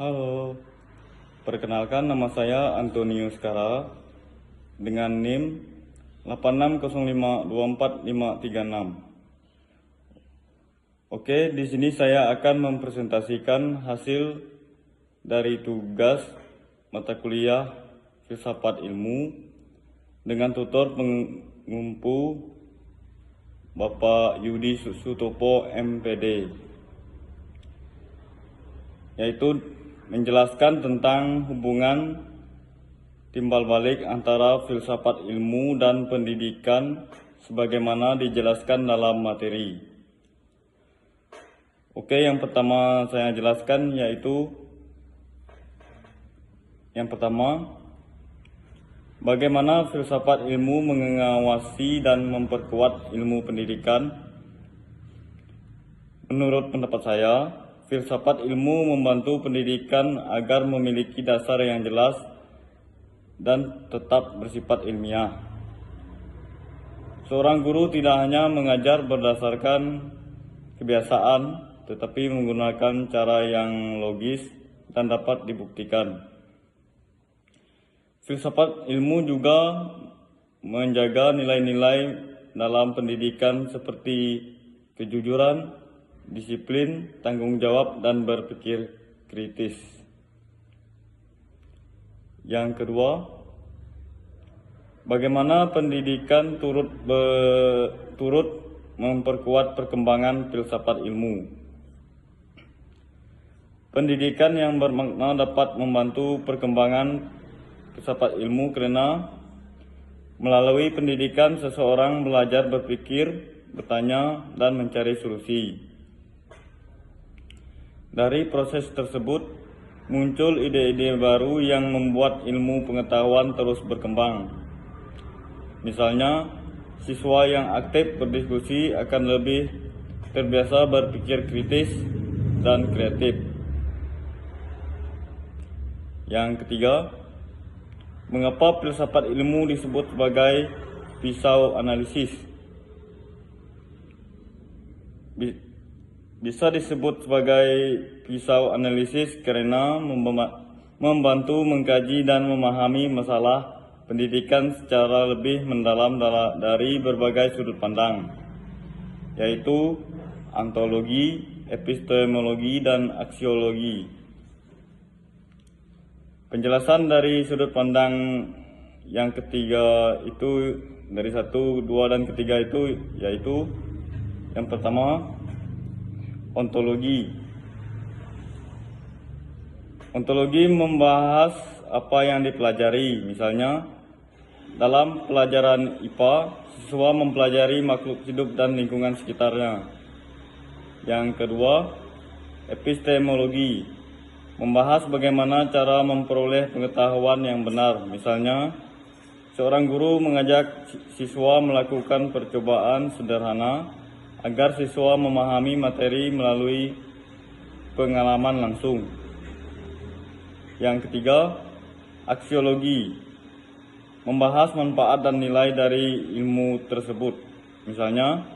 Halo, perkenalkan nama saya Antonius Kara dengan NIM 86052456. Oke, di sini saya akan mempresentasikan hasil dari tugas mata kuliah Filsafat Ilmu dengan tutor pengumpu Bapak Yudi Sutopo MPD, yaitu menjelaskan tentang hubungan timbal balik antara filsafat ilmu dan pendidikan sebagaimana dijelaskan dalam materi. Oke, yang pertama saya jelaskan yaitu yang pertama, bagaimana filsafat ilmu mengawasi dan memperkuat ilmu pendidikan. Menurut pendapat saya, filsafat ilmu membantu pendidikan agar memiliki dasar yang jelas dan tetap bersifat ilmiah. Seorang guru tidak hanya mengajar berdasarkan kebiasaan, tetapi menggunakan cara yang logis dan dapat dibuktikan. Filsafat ilmu juga menjaga nilai-nilai dalam pendidikan seperti kejujuran, disiplin, tanggung jawab, dan berpikir kritis. Yang kedua, bagaimana pendidikan turut memperkuat perkembangan filsafat ilmu. Pendidikan yang bermakna dapat membantu perkembangan filsafat ilmu karena melalui pendidikan seseorang belajar berpikir, bertanya, dan mencari solusi. Dari proses tersebut, muncul ide-ide baru yang membuat ilmu pengetahuan terus berkembang. Misalnya, siswa yang aktif berdiskusi akan lebih terbiasa berpikir kritis dan kreatif. Yang ketiga, mengapa filsafat ilmu disebut sebagai pisau analisis? Bisa disebut sebagai pisau analisis karena membantu mengkaji dan memahami masalah pendidikan secara lebih mendalam dari berbagai sudut pandang, yaitu ontologi, epistemologi, dan aksiologi. Penjelasan dari sudut pandang yang ketiga itu, dari 1, 2, dan ketiga itu, yaitu yang pertama, ontologi. Ontologi membahas apa yang dipelajari. Misalnya, dalam pelajaran IPA, siswa mempelajari makhluk hidup dan lingkungan sekitarnya. Yang kedua, epistemologi. Membahas bagaimana cara memperoleh pengetahuan yang benar. Misalnya, seorang guru mengajak siswa melakukan percobaan sederhana agar siswa memahami materi melalui pengalaman langsung. Yang ketiga, aksiologi. Membahas manfaat dan nilai dari ilmu tersebut. Misalnya,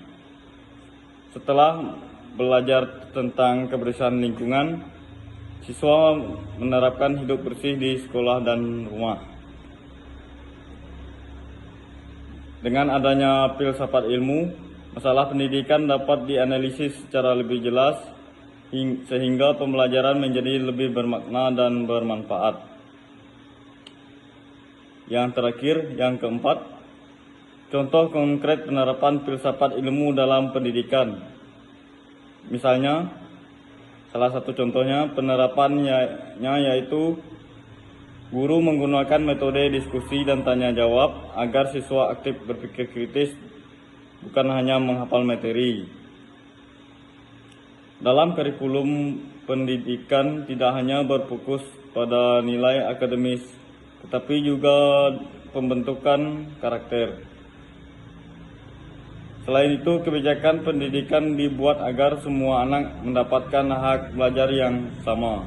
setelah belajar tentang kebersihan lingkungan, siswa menerapkan hidup bersih di sekolah dan rumah. Dengan adanya filsafat ilmu, masalah pendidikan dapat dianalisis secara lebih jelas sehingga pembelajaran menjadi lebih bermakna dan bermanfaat. Yang terakhir, yang keempat, contoh konkret penerapan filsafat ilmu dalam pendidikan. Misalnya, salah satu contohnya penerapannya yaitu guru menggunakan metode diskusi dan tanya jawab agar siswa aktif berpikir kritis, bukan hanya menghafal materi. Dalam kurikulum pendidikan tidak hanya berfokus pada nilai akademis, tetapi juga pembentukan karakter. Selain itu, kebijakan pendidikan dibuat agar semua anak mendapatkan hak belajar yang sama.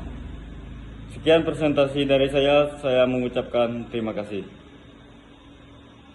Sekian presentasi dari saya mengucapkan terima kasih.